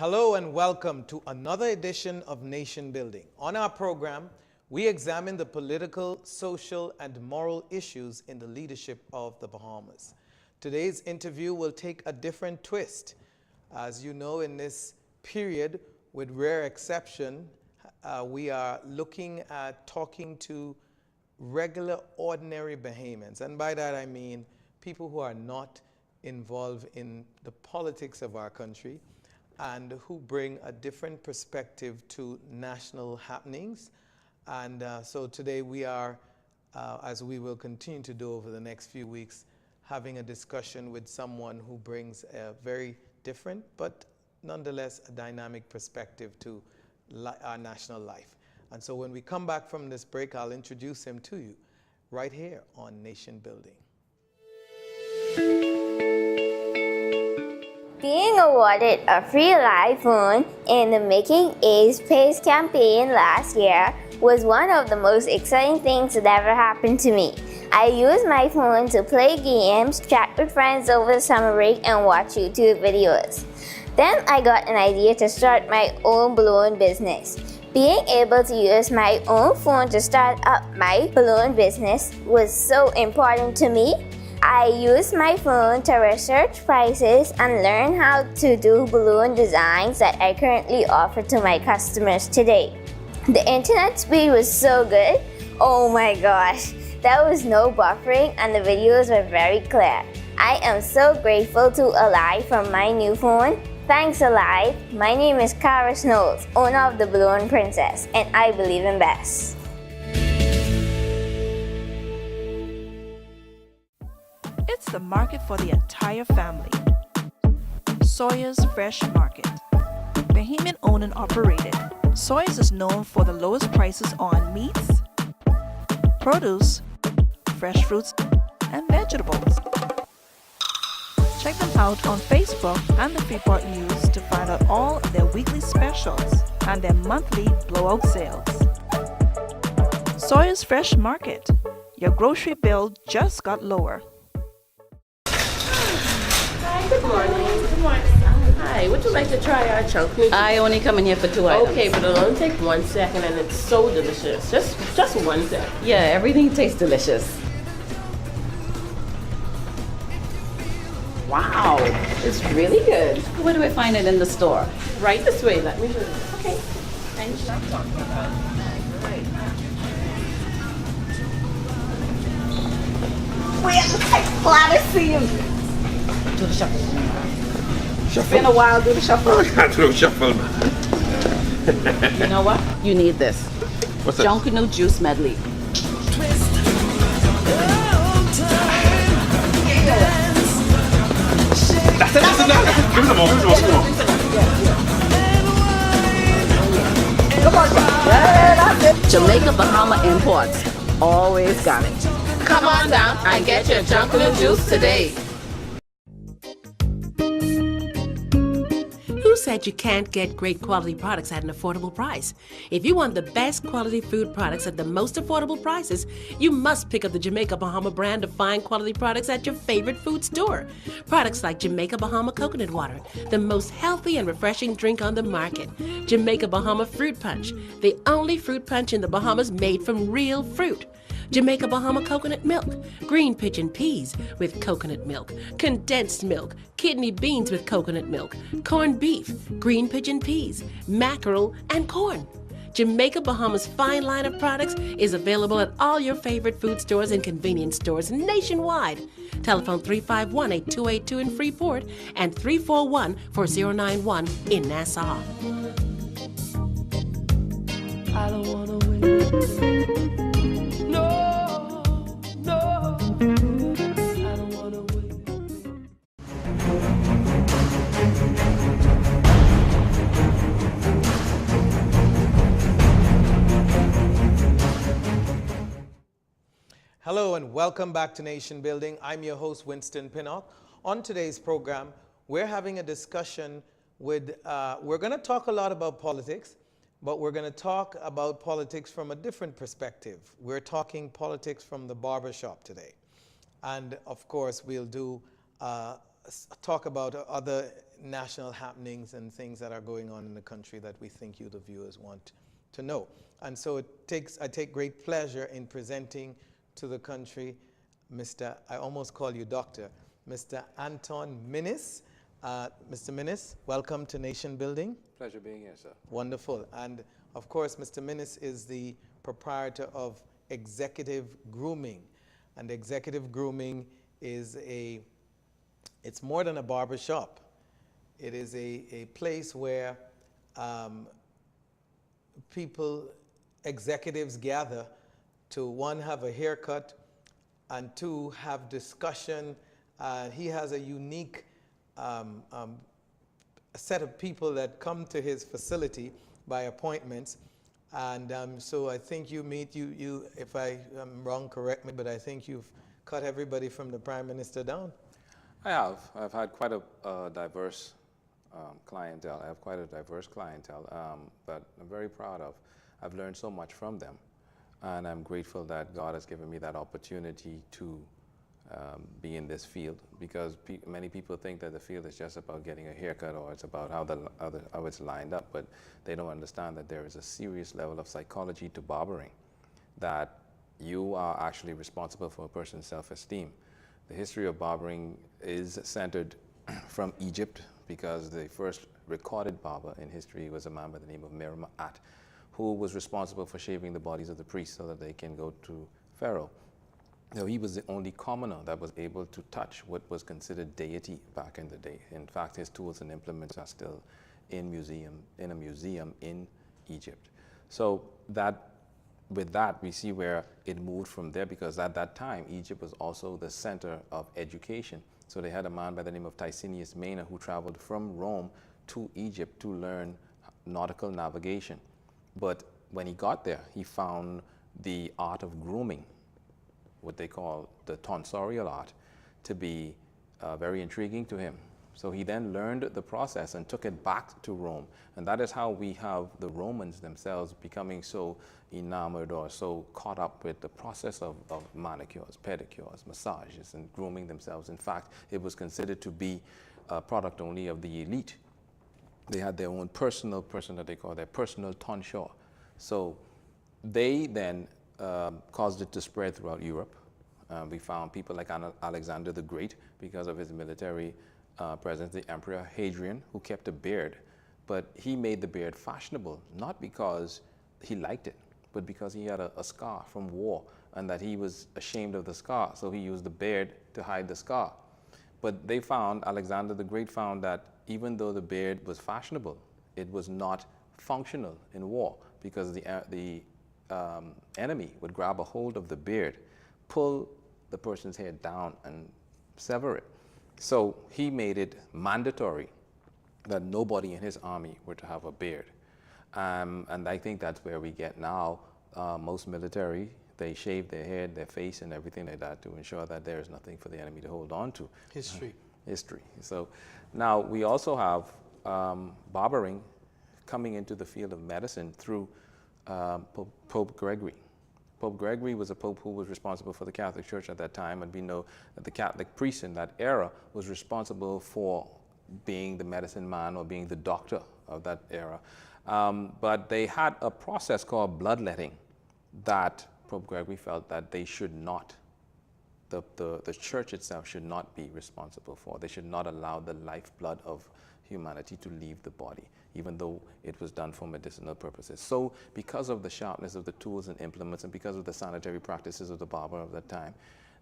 Hello and welcome to another edition of Nation Building. On our program, we examine the political, social, and moral issues in the leadership of the Bahamas. Today's interview will take a different twist. As you know, in this period, with rare exception, we are looking at talking to regular, ordinary Bahamians. And by that I mean people who are not involved in the politics of our country and who bring a different perspective to national happenings. And so today we are, as we will continue to do over the next few weeks, having a discussion with someone who brings a very different, but nonetheless a dynamic perspective to our national life. And so when we come back from this break, I'll introduce him to you right here on Nation Building. Being awarded a free iPhone in the Making A's Space campaign last year was one of the most exciting things that ever happened to me. I used my phone to play games, chat with friends over the summer break, and watch YouTube videos. Then I got an idea to start my own balloon business. Being able to use my own phone to start up my balloon business was so important to me. I used my phone to research prices and learn how to do balloon designs that I currently offer to my customers today. The internet speed was so good. Oh my gosh, there was no buffering and the videos were very clear. I am so grateful to Alive for my new phone. Thanks Alive. My name is Cara Snows, owner of the Balloon Princess, and I believe in best. It's the market for the entire family. Sawyer's Fresh Market. Bahamian owned and operated, Sawyer's is known for the lowest prices on meats, produce, fresh fruits, and vegetables. Check them out on Facebook and the Freeport News to find out all of their weekly specials and their monthly blowout sales. Sawyer's Fresh Market. Your grocery bill just got lower. Good morning. Good morning. Hi, would you like to try our chunk? I only come in here for 2 items. Okay, but it'll only take 1 second and it's so delicious. Just 1 second. Yeah, everything tastes delicious. Wow, it's really good. Where do I find it in the store? Right this way, let me show you. Okay. Thank you. We're glad to see you. Do the shuffle. It's been a while, do the shuffle. I can't do a shuffle, man. You know what? You need this. What's that? Junkanoo Juice Medley. That's it. Give me some more. Come on, that's it. Jamaica Bahama Imports. Always got it. Come on down and get your Junkanoo juice today. Who said you can't get great quality products at an affordable price? If you want the best quality food products at the most affordable prices, you must pick up the Jamaica Bahama brand of fine quality products at your favorite food store. Products like Jamaica Bahama Coconut Water, the most healthy and refreshing drink on the market. Jamaica Bahama Fruit Punch, the only fruit punch in the Bahamas made from real fruit. Jamaica Bahama coconut milk, green pigeon peas with coconut milk, condensed milk, kidney beans with coconut milk, corned beef, green pigeon peas, mackerel, and corn. Jamaica Bahama's fine line of products is available at all your favorite food stores and convenience stores nationwide. Telephone 351-8282 in Freeport and 341-4091 in Nassau. I don't wanna win. Hello and welcome back to Nation Building. I'm your host, Winston Pinnock. On today's program, we're having a discussion with, we're going to talk a lot about politics, but we're going to talk about politics from a different perspective. We're talking politics from the barbershop today. And of course, we'll do talk about other national happenings and things that are going on in the country that we think you, the viewers, want to know. And so I take great pleasure in presenting to the country Mr. I almost call you Doctor, Mr. Antoine Minnis. Mr. Minnis, welcome to Nation Building. Pleasure being here, sir. Wonderful. And of course, Mr. Minnis is the proprietor of Executive Grooming. And Executive Grooming is it's more than a barber shop. It is a place where executives gather to, one, have a haircut, and two, have discussion. He has a unique set of people that come to his facility by appointments. And so I think you meet, if I am wrong, correct me, but I think you've cut everybody from the Prime Minister down. I have. I've had quite a diverse clientele. I have quite a diverse clientele that I'm very proud of. I've learned so much from them. And I'm grateful that God has given me that opportunity to be in this field, because many people think that the field is just about getting a haircut, or it's about how it's lined up, but they don't understand that there is a serious level of psychology to barbering, that you are actually responsible for a person's self-esteem. The history of barbering is centered from Egypt, because the first recorded barber in history was a man by the name of Mermaat, who was responsible for shaving the bodies of the priests so that they can go to Pharaoh. Now, he was the only commoner that was able to touch what was considered deity back in the day. In fact, his tools and implements are still in a museum in Egypt. So with that, we see where it moved from there, because at that time, Egypt was also the center of education. So they had a man by the name of Ticinius Maena who traveled from Rome to Egypt to learn nautical navigation. But when he got there, he found the art of grooming, what they call the tonsorial art, to be very intriguing to him. So he then learned the process and took it back to Rome. And that is how we have the Romans themselves becoming so enamored or so caught up with the process of manicures, pedicures, massages, and grooming themselves. In fact, it was considered to be a product only of the elite. They had their own personal person that they call their personal tonsure. So they then caused it to spread throughout Europe. We found people like Alexander the Great, because of his military presence, the Emperor Hadrian, who kept a beard. But he made the beard fashionable, not because he liked it, but because he had a scar from war, and that he was ashamed of the scar, so he used the beard to hide the scar. But they found, Alexander the Great found, that even though the beard was fashionable, it was not functional in war, because the enemy would grab a hold of the beard, pull the person's hair down, and sever it. So he made it mandatory that nobody in his army were to have a beard. And I think that's where we get now. Most military, they shave their head, their face, and everything like that to ensure that there is nothing for the enemy to hold on to. History. History. So now we also have barbering coming into the field of medicine through Pope Gregory. Pope Gregory was a pope who was responsible for the Catholic Church at that time, and we know that the Catholic priest in that era was responsible for being the medicine man or being the doctor of that era. But they had a process called bloodletting that Pope Gregory felt that they should not, the church itself should not be responsible for. They should not allow the lifeblood of humanity to leave the body, even though it was done for medicinal purposes. So because of the sharpness of the tools and implements, and because of the sanitary practices of the barber of that time,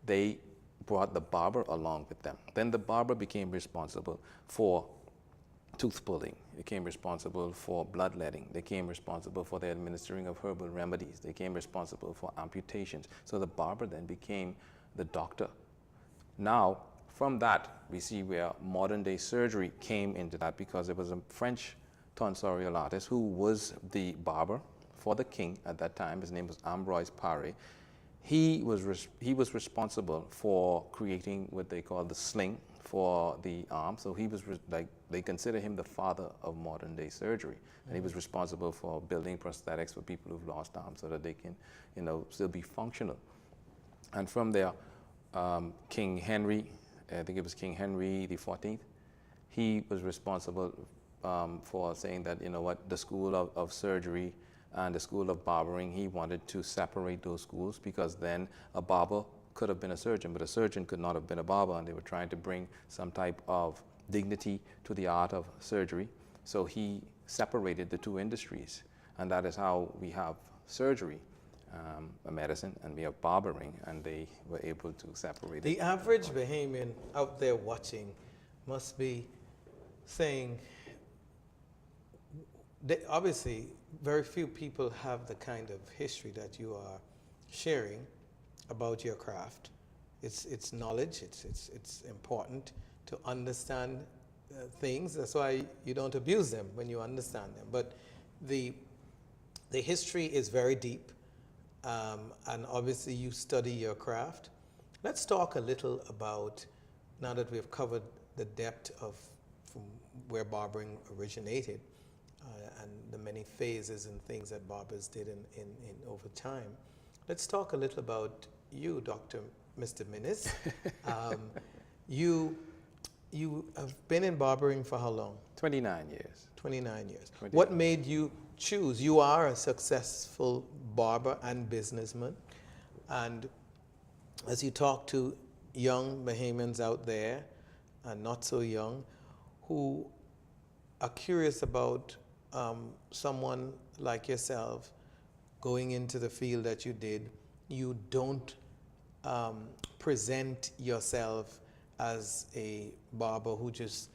they brought the barber along with them. Then the barber became responsible for tooth pulling. They became responsible for bloodletting. They became responsible for the administering of herbal remedies. They became responsible for amputations. So the barber then became the doctor. Now, from that, we see where modern day surgery came into that, because there was a French tonsorial artist who was the barber for the king at that time. His name was Ambroise Paré. He was responsible for creating what they call the sling for the arm. So he was they consider him the father of modern day surgery. And he was responsible for building prosthetics for people who've lost arms so that they can, still be functional. And from there, King Henry I think it was King Henry the 14th. He was responsible for saying that, you know what, the school of surgery and the school of barbering, he wanted to separate those schools, because then a barber could have been a surgeon, but a surgeon could not have been a barber, and they were trying to bring some type of dignity to the art of surgery. So he separated the two industries, and that is how we have surgery, a medicine, and we have barbering, and they were able to separate The it. average Bahamian out there watching must be saying, obviously, very few people have the kind of history that you are sharing about your craft. It's knowledge. It's important to understand things. That's why you don't abuse them when you understand them. But the history is very deep, and obviously you study your craft. Let's talk a little about, now that we've covered the depth of from where barbering originated, and the many phases and things that barbers did in over time. Let's talk a little about you, Mr. Minnis. You have been in barbering for how long? 29 years. 29 years. 29. What made you choose? You are a successful barber and businessman, and as you talk to young Bahamians out there, and not so young, who are curious about someone like yourself going into the field that you did, you don't present yourself as a barber who just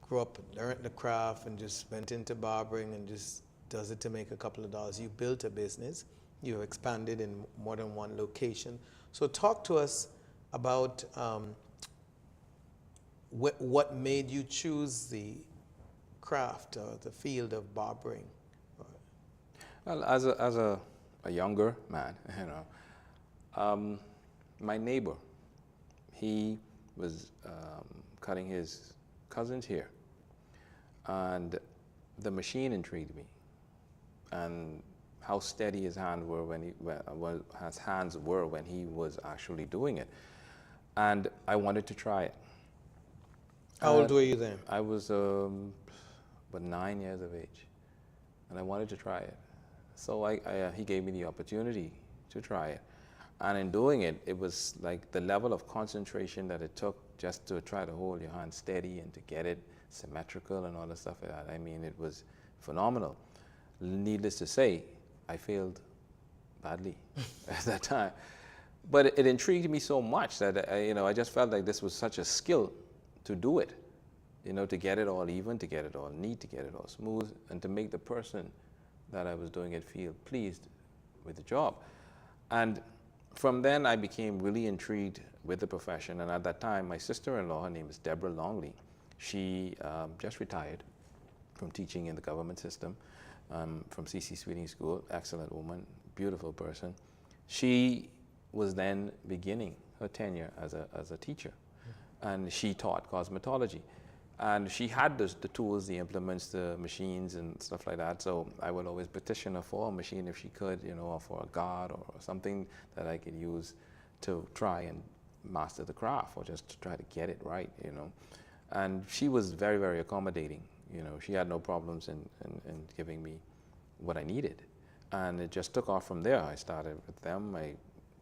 grew up, learned the craft, and just went into barbering and just does it to make a couple of dollars. You built a business. You expanded in more than one location. So talk to us about what made you choose the craft or the field of barbering. Well, as a younger man, you know, my neighbor, he was cutting his cousin's hair, and the machine intrigued me, and how steady his hands were when he was actually doing it, and I wanted to try it. How old were you then? I was about 9 years of age, and I wanted to try it. So he gave me the opportunity to try it. And in doing it, it was like the level of concentration that it took just to try to hold your hand steady and to get it symmetrical and all the stuff like that. I mean, it was phenomenal. Needless to say, I failed badly at that time. But it intrigued me so much that I just felt like this was such a skill to do it, to get it all even, to get it all neat, to get it all smooth, and to make the person that I was doing it feel pleased with the job. And from then, I became really intrigued with the profession. And at that time, my sister-in-law, her name is Deborah Longley, she just retired from teaching in the government system from C.C. Sweeting School. Excellent woman, beautiful person. She was then beginning her tenure as a teacher, and she taught cosmetology. And she had the tools, the implements, the machines and stuff like that. So I would always petition her for a machine if she could, or for a guard or something that I could use to try and master the craft, or just to try to get it right, And she was very, very accommodating. She had no problems in giving me what I needed. And it just took off from there. I started with them. I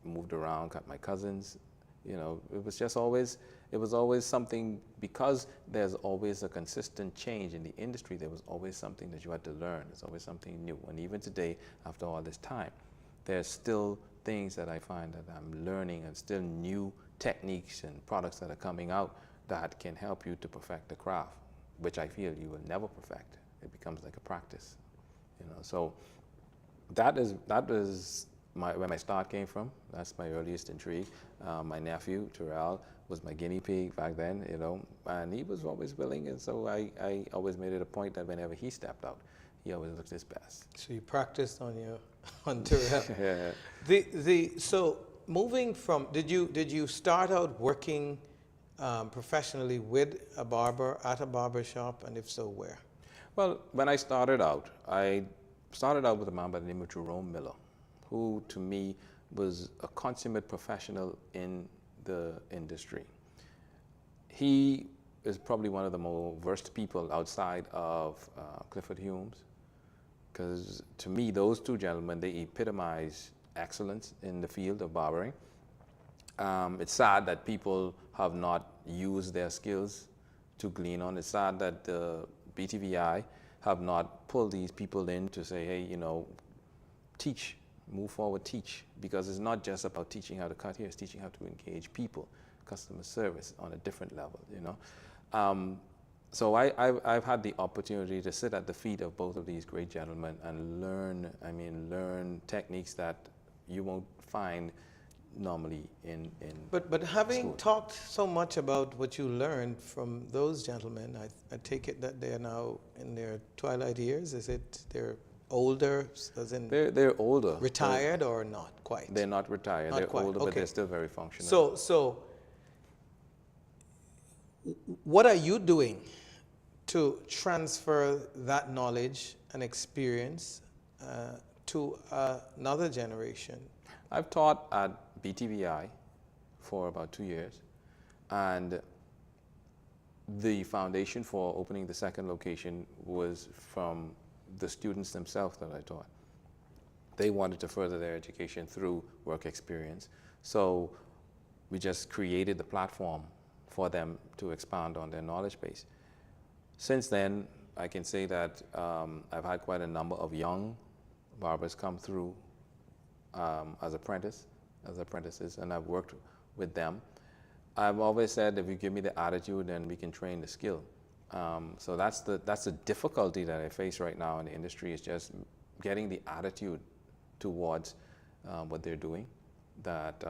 moved around, got my cousins. It was always something, because there's always a consistent change in the industry. There was always something that you had to learn. There's always something new. And even today, after all this time, there's still things that I find that I'm learning, and still new techniques and products that are coming out that can help you to perfect the craft, which I feel you will never perfect. It becomes like a practice, So that is where my start came from. That's my earliest intrigue. My nephew, Terrell, was my guinea pig back then, and he was always willing, and so I always made it a point that whenever he stepped out, he always looked his best. So you practiced on Terrell. Yeah. So moving from, did you start out working professionally with a barber at a barber shop, and if so, where? Well, when I started out with a man by the name of Jerome Miller, who to me was a consummate professional in the industry. he is probably one of the more versed people outside of Clifford Humes, because to me, those two gentlemen, they epitomize excellence in the field of barbering. It's sad that people have not used their skills to glean on. It's sad that the BTVI have not pulled these people in to say, hey, you know, teach, move forward, teach, because it's not just about teaching how to cut here, it's teaching how to engage people, customer service on a different level, you know. So I've had the opportunity to sit at the feet of both of these great gentlemen and learn techniques that you won't find normally in But having school. talked so much about what you learned from those gentlemen, I take it that they are now in their twilight years. Is it they're older, as in They're older. retired or not quite? They're not retired. Not They're quite, older, but okay. they're still very functional. So what are you doing to transfer that knowledge and experience to another generation? I've taught at BTVI for about 2 years, and the foundation for opening the second location was from the students themselves that I taught. They wanted to further their education through work experience, so we just created the platform for them to expand on their knowledge base. Since then, I can say that I've had quite a number of young barbers come through as apprentices, and I've worked with them. I've always said, if you give me the attitude, then we can train the skill. So that's the difficulty that I face right now in the industry, is just getting the attitude towards what they're doing, that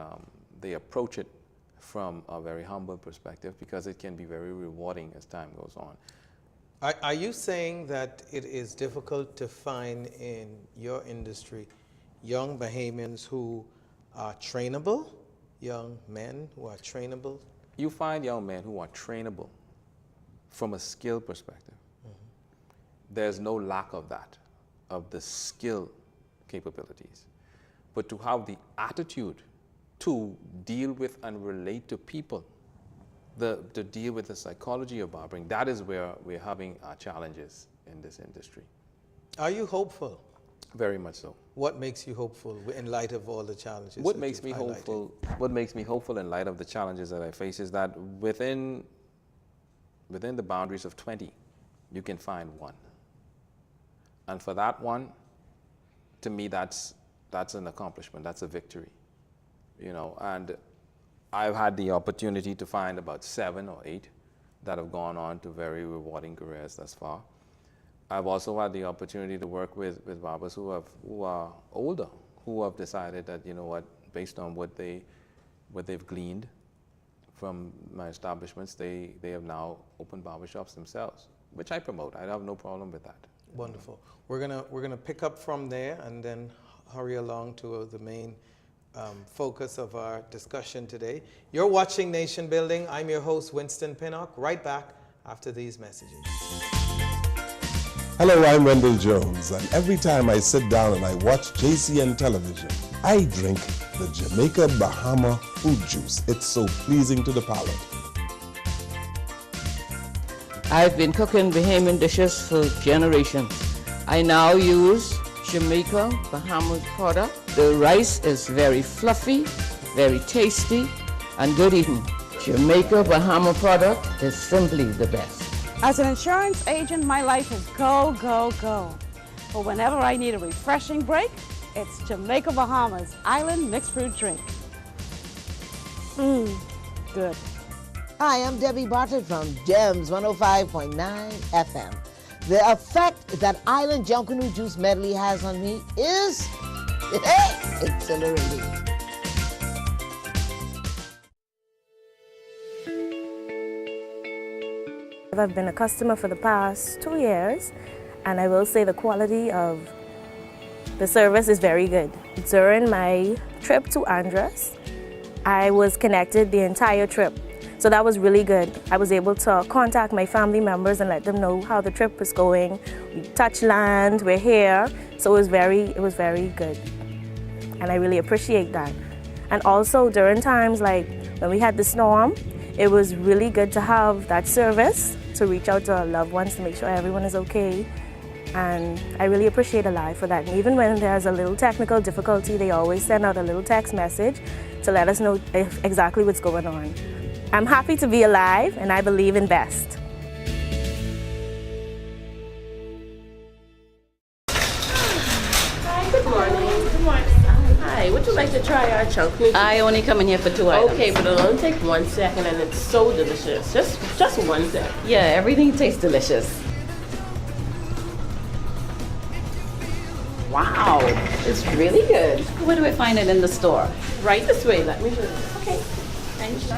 they approach it from a very humble perspective, because it can be very rewarding as time goes on. Are you saying that it is difficult to find in your industry young Bahamians who are trainable, young men who are trainable? You find young men who are trainable from a skill perspective. Mm-hmm. There's no lack of that, of the skill capabilities. But to have the attitude to deal with and relate to people, to deal with the psychology of barbering, that is where we're having our challenges in this industry. Are you hopeful? Very much so. What makes you hopeful in light of all the challenges? What that makes you've me highlighted? hopeful? What makes me hopeful in light of the challenges that I face is that within the boundaries of 20, you can find one, and for that one, to me, that's an accomplishment. That's a victory, you know. And I've had the opportunity to find about 7 or 8 that have gone on to very rewarding careers thus far. I've also had the opportunity to work with barbers who are older, who have decided that, you know what, based on what they've gleaned from my establishments, they have now opened barbershops themselves, which I promote. I have no problem with that. Wonderful. We're gonna pick up from there and then hurry along to the main focus of our discussion today. You're watching Nation Building. I'm your host, Winston Pinnock. Right back after these messages. Hello, I'm Wendell Jones, and every time I sit down and I watch JCN television, I drink the Jamaica Bahama fruit juice. It's so pleasing to the palate. I've been cooking Bahamian dishes for generations. I now use Jamaica Bahamas product. The rice is very fluffy, very tasty, and good eating. Jamaica Bahama product is simply the best. As an insurance agent, my life is go, go, go. But whenever I need a refreshing break, it's Jamaica Bahamas Island Mixed Fruit Drink. Good. Hi, I'm Debbie Bartlett from GEMS 105.9 FM. The effect that Island Junkanoo Juice Medley has on me is exhilarating. I've been a customer for the past 2 years, and I will say the quality of the service is very good. During my trip to Andros, I was connected the entire trip, so that was really good. I was able to contact my family members and let them know how the trip was going. We touched land, we're here, so it was very good, and I really appreciate that. And also during times like when we had the storm, it was really good to have that service to reach out to our loved ones to make sure everyone is okay. And I really appreciate Alive for that. And even when there's a little technical difficulty, they always send out a little text message to let us know exactly what's going on. I'm happy to be alive, and I believe in best. Hi, good morning. Good morning. Hi, would you like to try our chunk? I only come in here for 2 items. Okay, but it'll only take 1 second and it's so delicious. Just 1 second. Yeah, everything tastes delicious. Wow, it's really good. Where do I find it in the store? Right this way, let me show you. Okay. Thank you.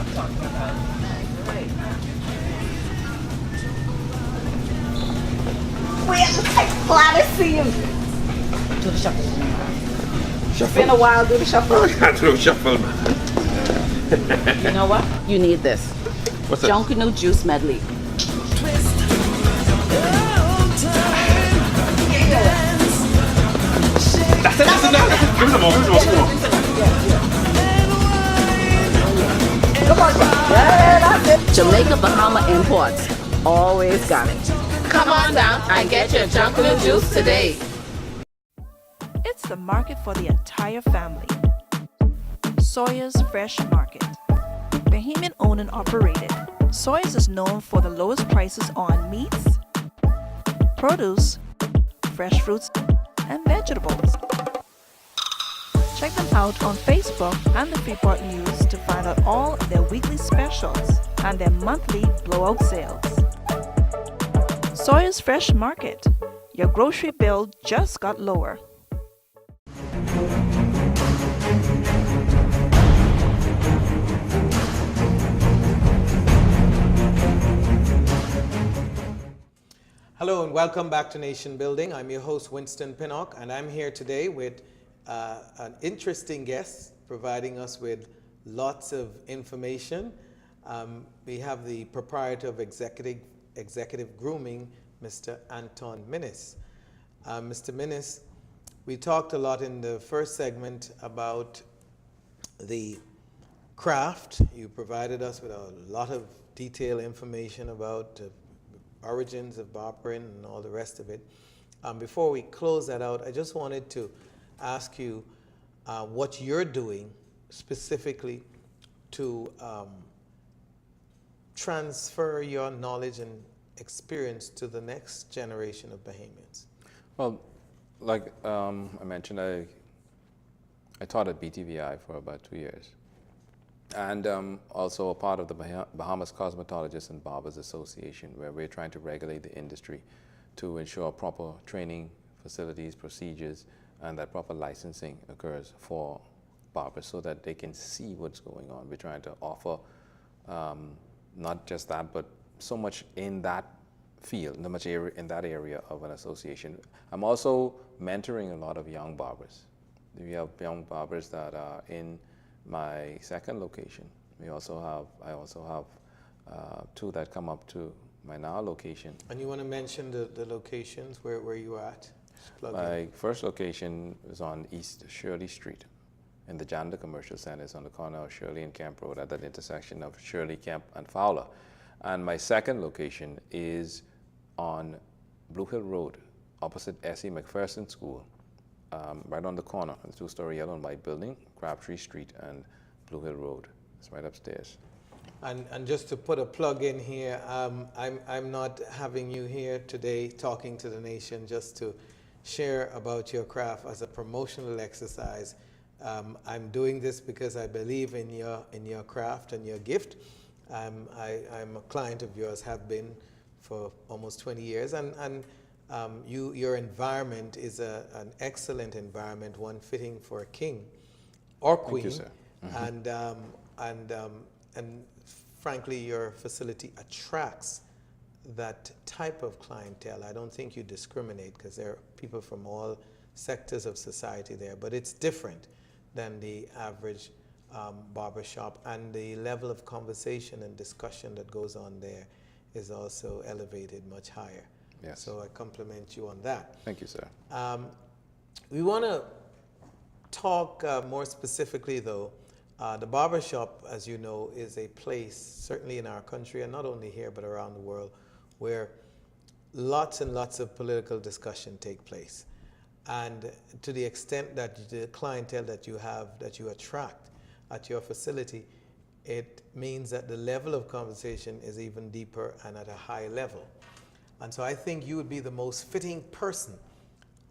We're glad to see you. Do the shuffle. It's been a while, do the shuffle. I can't do shuffle, man. You know what? You need this. What's that? Junkanoo Juice Medley. That's it. Give me some more. Come on, that's it. Jamaica Bahama Imports. Always got it. Come on down and get your Junkanoo juice today. It's the market for the entire family. Sawyer's Fresh Market. Bahamian owned and operated, Sawyer's is known for the lowest prices on meats, produce, fresh fruits, and vegetables. Check them out on Facebook and the Freeport News to find out all of their weekly specials and their monthly blowout sales. Sawyer's Fresh Market. Your grocery bill just got lower. Hello and welcome back to Nation Building. I'm your host Winston Pinnock, and I'm here today with an interesting guest providing us with lots of information. We have the proprietor of executive grooming, Mr. Antoine Minnis. Mr. Minnis, we talked a lot in the first segment about the craft. You provided us with a lot of detailed information about origins of barbering and all the rest of it. Before we close that out, I just wanted to ask you what you're doing specifically to transfer your knowledge and experience to the next generation of Bahamians. Well, like I mentioned, I taught at BTVI for about 2 years. And also a part of the Bahamas Cosmetologists and Barbers Association, where we're trying to regulate the industry to ensure proper training facilities, procedures, and that proper licensing occurs for barbers so that they can see what's going on. We're trying to offer not just that, but so much in that field, in that area of an association. I'm also mentoring a lot of young barbers. We have young barbers that are in my second location. I also have 2 that come up to my now location. And you want to mention the locations where you are at? My first location is on East Shirley Street in the Janda Commercial Center. It's on the corner of Shirley and Kemp Road at that intersection of Shirley, Kemp, and Fowler. And my second location is on Blue Hill Road, opposite S.E. McPherson School, right on the corner, the 2-story yellow and white building, Crabtree Street and Blue Hill Road. It's right upstairs. And just to put a plug in here, I'm not having you here today talking to the nation just to share about your craft as a promotional exercise. I'm doing this because I believe in your craft and your gift. I'm a client of yours, have been for almost 20 years, and your environment is an excellent environment, one fitting for a king or queen. Thank you, sir. Mm-hmm. And frankly, your facility attracts that type of clientele. I don't think you discriminate because there are people from all sectors of society there, but it's different than the average barbershop, and the level of conversation and discussion that goes on there is also elevated much higher. Yes. So I compliment you on that. Thank you, sir. We want to talk more specifically, though, The barbershop, as you know, is a place, certainly in our country, and not only here, but around the world, where lots and lots of political discussion take place. And to the extent that the clientele that you have, that you attract at your facility, it means that the level of conversation is even deeper and at a high level. And so I think you would be the most fitting person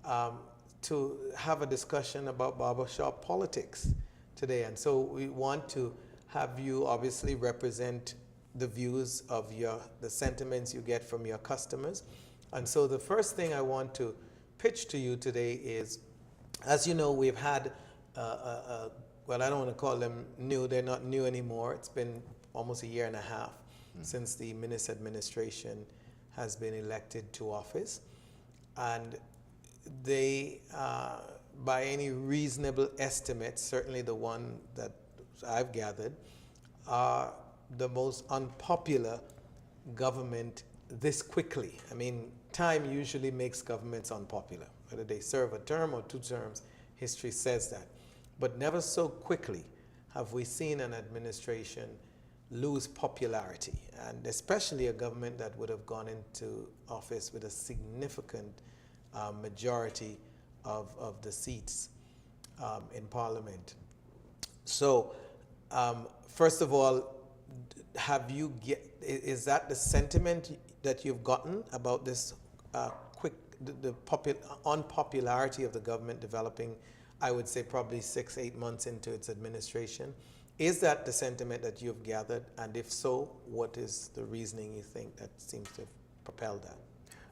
to have a discussion about barbershop politics today. And so we want to have you obviously represent the views of the sentiments you get from your customers. And so the first thing I want to pitch to you today is, as you know, we've had, well, I don't want to call them new, they're not new anymore. It's been almost a year and a half since the Minnis administration has been elected to office. And they, by any reasonable estimate, certainly the one that I've gathered, are the most unpopular government this quickly. I mean, time usually makes governments unpopular. Whether they serve a term or 2 terms, history says that. But never so quickly have we seen an administration lose popularity, and especially a government that would have gone into office with a significant majority of the seats in Parliament. So, first of all, is that the sentiment that you've gotten about this unpopularity of the government developing, I would say probably 6-8 months into its administration? Is that the sentiment that you've gathered? And if so, what is the reasoning you think that seems to have propelled that?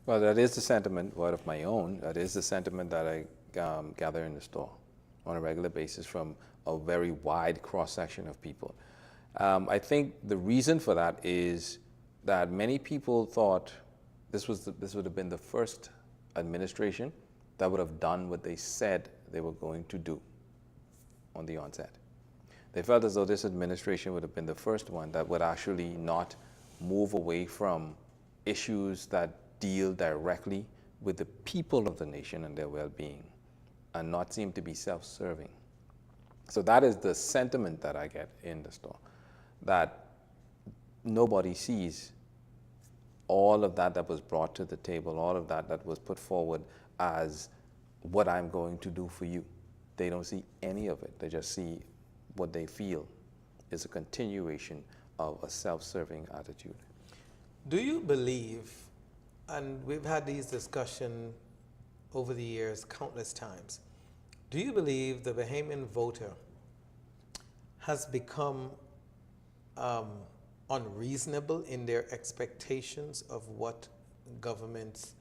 Well, that is the sentiment, word of my own. That is the sentiment that I gather in the store on a regular basis from a very wide cross-section of people. I think the reason for that is that many people thought this would have been the first administration that would have done what they said they were going to do on the onset. They felt as though this administration would have been the first one that would actually not move away from issues that deal directly with the people of the nation and their well-being, and not seem to be self-serving. So that is the sentiment that I get in the store, that nobody sees all of that was brought to the table, all of that was put forward as what I'm going to do for you. They don't see any of it. They just see what they feel is a continuation of a self-serving attitude. Do you believe, and we've had these discussions over the years countless times, do you believe the Bahamian voter has become unreasonable in their expectations of what governments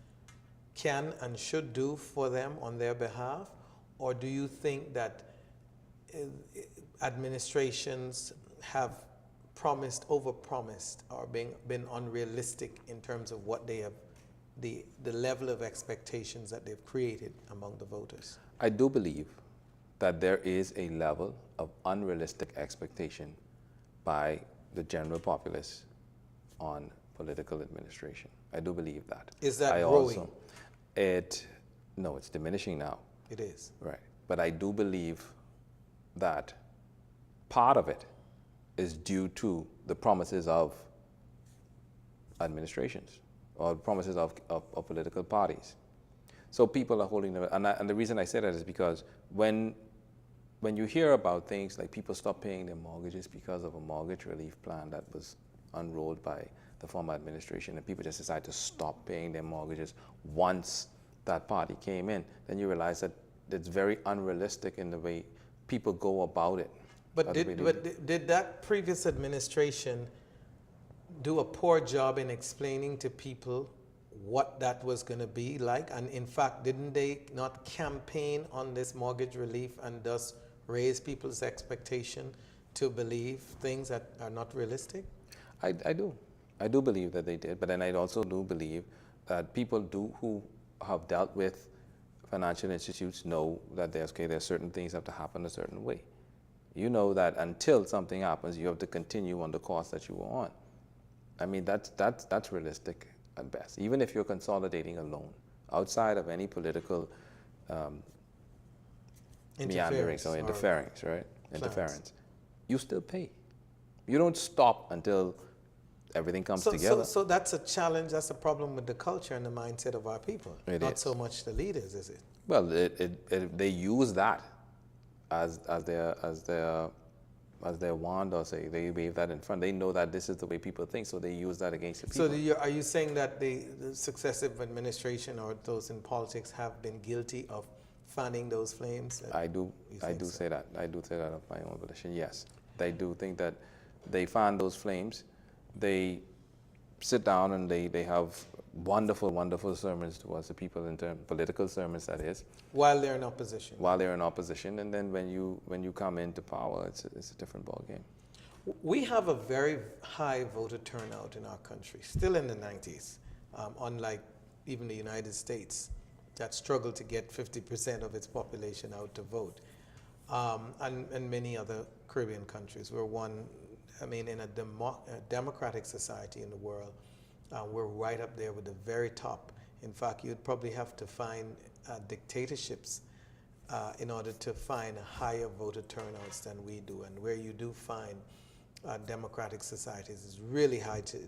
can and should do for them on their behalf? Or do you think that administrations have overpromised, or been unrealistic in terms of what they have, the level of expectations that they've created among the voters? I do believe that there is a level of unrealistic expectation by the general populace on political administration. I do believe that. Is that growing? No, it's diminishing now. It is. Right. But I do believe that part of it is due to the promises of administrations or promises of political parties. So people are holding them, and the reason I say that is because when you hear about things like people stop paying their mortgages because of a mortgage relief plan that was unrolled by the former administration, and people just decide to stop paying their mortgages once that party came in, then you realize that it's very unrealistic in the way people go about it. But did that previous administration do a poor job in explaining to people what that was going to be like? And in fact, didn't they not campaign on this mortgage relief and thus raise people's expectation to believe things that are not realistic? I do. I do believe that they did, but then I also do believe that people who have dealt with financial institutes know that there are certain things that have to happen a certain way. You know that until something happens, you have to continue on the course that you were on. I mean, that's realistic at best. Even if you're consolidating a loan outside of any political meanderings or interference, right? Interference. you still pay. You don't stop until everything comes together. So that's a challenge, that's a problem with the culture and the mindset of our people. Not is. so much the leaders, is it? Well, they use that as their wand, or say they wave that in front. They know that this is the way people think, so they use that against the people. So are you saying that the successive administration or those in politics have been guilty of fanning those flames? I do say that. I do say that of my own volition. Yes, they do think that they fan those flames. They sit down and they have wonderful sermons towards the people, in terms political sermons, that is. While they're in opposition. While they're in opposition, and then when you come into power, it's a different ballgame. We have a very high voter turnout in our country, still in the 90s, unlike even the United States, that struggled to get 50% of its population out to vote, and many other Caribbean countries. In a democratic society in the world, we're right up there with the very top. In fact, you'd probably have to find dictatorships in order to find higher voter turnouts than we do. And where you do find democratic societies, it's really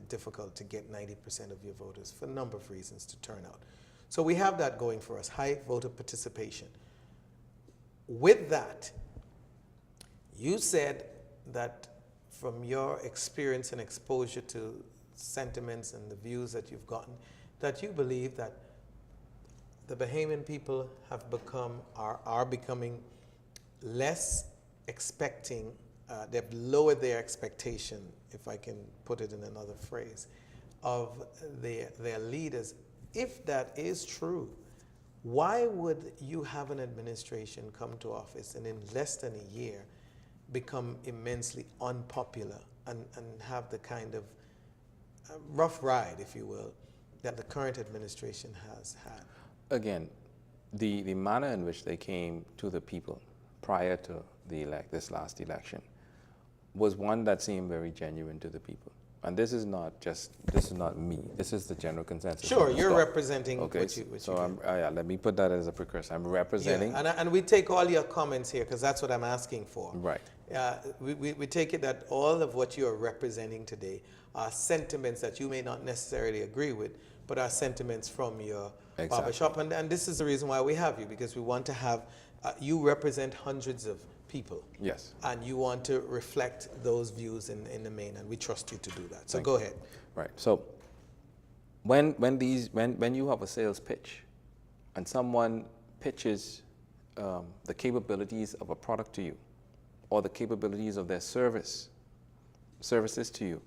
difficult to get 90% of your voters for a number of reasons to turn out. So we have that going for us, high voter participation. With that, you said that from your experience and exposure to sentiments and the views that you've gotten, that you believe that the Bahamian people are becoming less expecting, they've lowered their expectation, if I can put it in another phrase, of their leaders. If that is true, why would you have an administration come to office and in less than a year become immensely unpopular and have the kind of rough ride, if you will, that the current administration has had? Again, the manner in which they came to the people prior to this last election was one that seemed very genuine to the people. And this is not me. This is the general consensus. Sure, you're representing okay, let me put that as a precursor. I'm representing. Yeah, and we take all your comments here because that's what I'm asking for. Right. We take it that all of what you are representing today are sentiments that you may not necessarily agree with, but are sentiments from your barbershop. And this is the reason why we have you, because we want to have, you represent hundreds of people. Yes. And you want to reflect those views in the main, and we trust you to do that. So go ahead. Right. So when you have a sales pitch and someone pitches the capabilities of a product to you, or the capabilities of their services to you,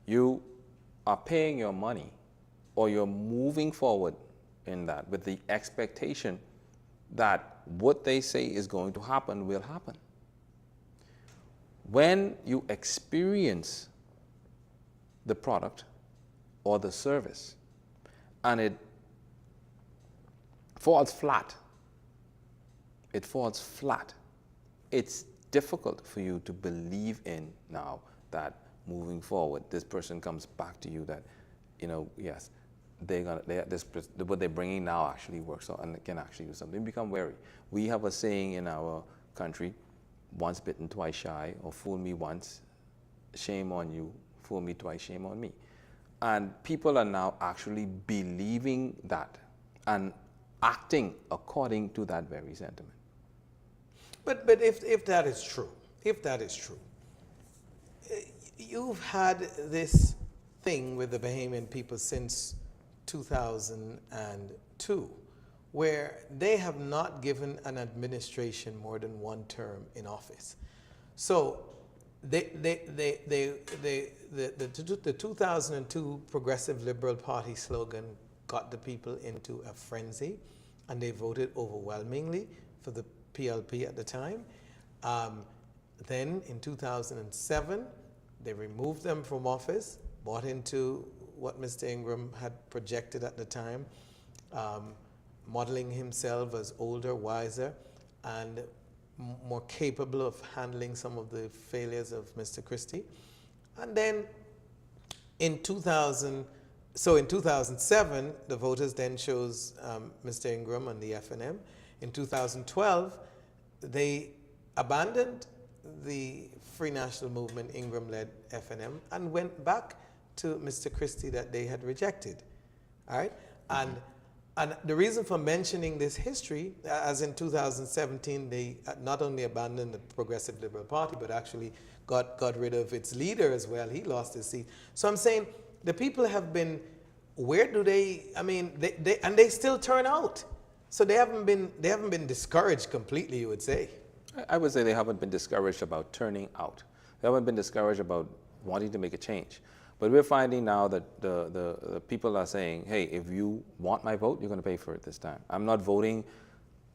you are paying your money, or you're moving forward in that with the expectation that what they say is going to happen will happen. When you experience the product or the service and it falls flat, it's difficult for you to believe in now that moving forward, this person comes back to you that, yes, what they're bringing now actually works out and can actually do something. You become wary. We have a saying in our country, once bitten, twice shy, or fool me once, shame on you, fool me twice, shame on me. And people are now actually believing that and acting according to that very sentiment. But if that is true, you've had this thing with the Bahamian people since 2002, where they have not given an administration more than one term in office. So the 2002 Progressive Liberal Party slogan got the people into a frenzy, and they voted overwhelmingly for the PLP at the time. Then in 2007, they removed them from office, bought into what Mr. Ingram had projected at the time, modeling himself as older, wiser, and more capable of handling some of the failures of Mr. Christie. And then in 2007, the voters then chose Mr. Ingram and the FNM. In 2012, they abandoned the Free National Movement, Ingram-led FNM, and went back to Mr. Christie that they had rejected. All right? And the reason for mentioning this history, as in 2017, they not only abandoned the Progressive Liberal Party, but actually got rid of its leader as well. He lost his seat. So I'm saying the people have been, where do they, I mean, they still turn out. So they haven't been discouraged completely, you would say. I would say they haven't been discouraged about turning out. They haven't been discouraged about wanting to make a change. But we're finding now that the people are saying, hey, if you want my vote, you're going to pay for it this time. I'm not voting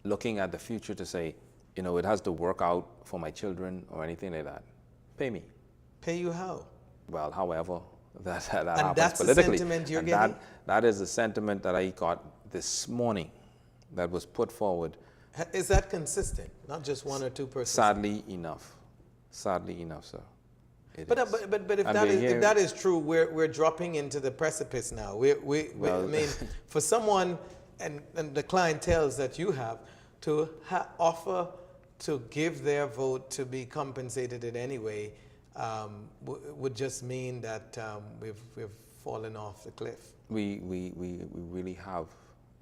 looking at the future to say, you know, it has to work out for my children or anything like that. Pay me. Pay you how? Well, however that happens and that's politically. The sentiment you're and getting? that is the sentiment that I got this morning that was put forward. Is that consistent? Not just one or two persons? Sadly enough, sir. But if that is true, we're dropping into the precipice now. I mean, for someone and the clienteles that you have to offer to give their vote to be compensated in any way would just mean that we've fallen off the cliff. We really have,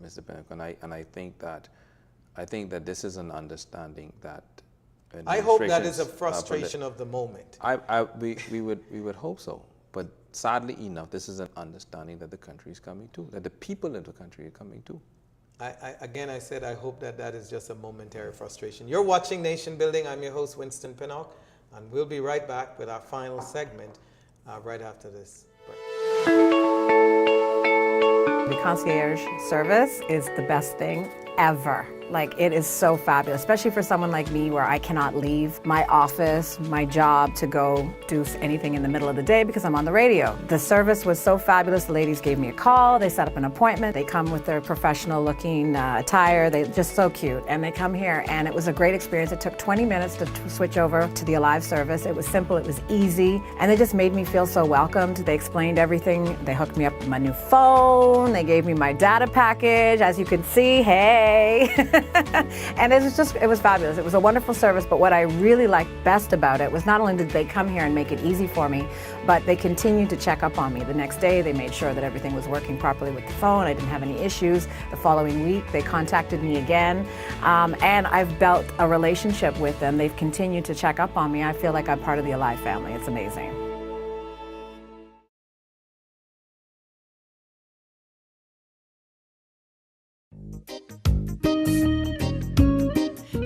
Mr. Pinnock, and I think that this is an understanding that. I hope that is a frustration of the moment. We would hope so, but sadly enough, this is an understanding that the country is coming to, that the people in the country are coming to. I said I hope that is just a momentary frustration. You're watching Nation Building. I'm your host, Winston Pinnock, and we'll be right back with our final segment right after this break. The concierge service is the best thing ever. Like, it is so fabulous, especially for someone like me where I cannot leave my office, my job, to go do anything in the middle of the day because I'm on the radio. The service was so fabulous. The ladies gave me a call. They set up an appointment. They come with their professional looking attire. They're just so cute. And they come here, and it was a great experience. It took 20 minutes to switch over to the Alive service. It was simple. It was easy. And they just made me feel so welcomed. They explained everything. They hooked me up with my new phone. They gave me my data package. As you can see, hey. And it was fabulous. It was a wonderful service, but what I really liked best about it was not only did they come here and make it easy for me, but they continued to check up on me. The next day, they made sure that everything was working properly with the phone. I didn't have any issues. The following week, they contacted me again, and I've built a relationship with them. They've continued to check up on me. I feel like I'm part of the Alive family. It's amazing.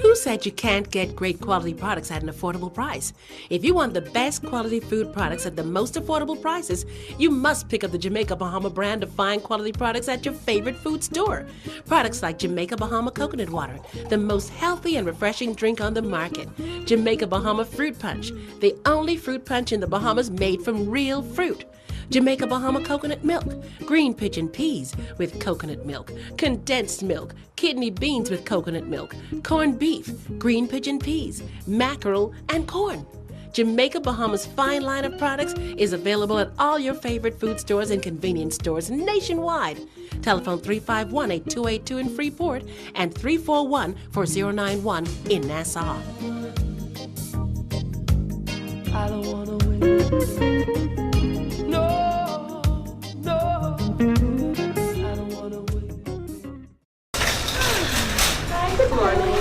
Who said you can't get great quality products at an affordable price? If you want the best quality food products at the most affordable prices, you must pick up the Jamaica Bahama brand of fine quality products at your favorite food store. Products like Jamaica Bahama Coconut Water, the most healthy and refreshing drink on the market. Jamaica Bahama Fruit Punch, the only fruit punch in the Bahamas made from real fruit. Jamaica Bahama Coconut Milk, green pigeon peas with coconut milk, condensed milk, kidney beans with coconut milk, corned beef, green pigeon peas, mackerel, and corn. Jamaica Bahama's fine line of products is available at all your favorite food stores and convenience stores nationwide. Telephone 351-8282 in Freeport and 341-4091 in Nassau. I don't wanna win. Good morning.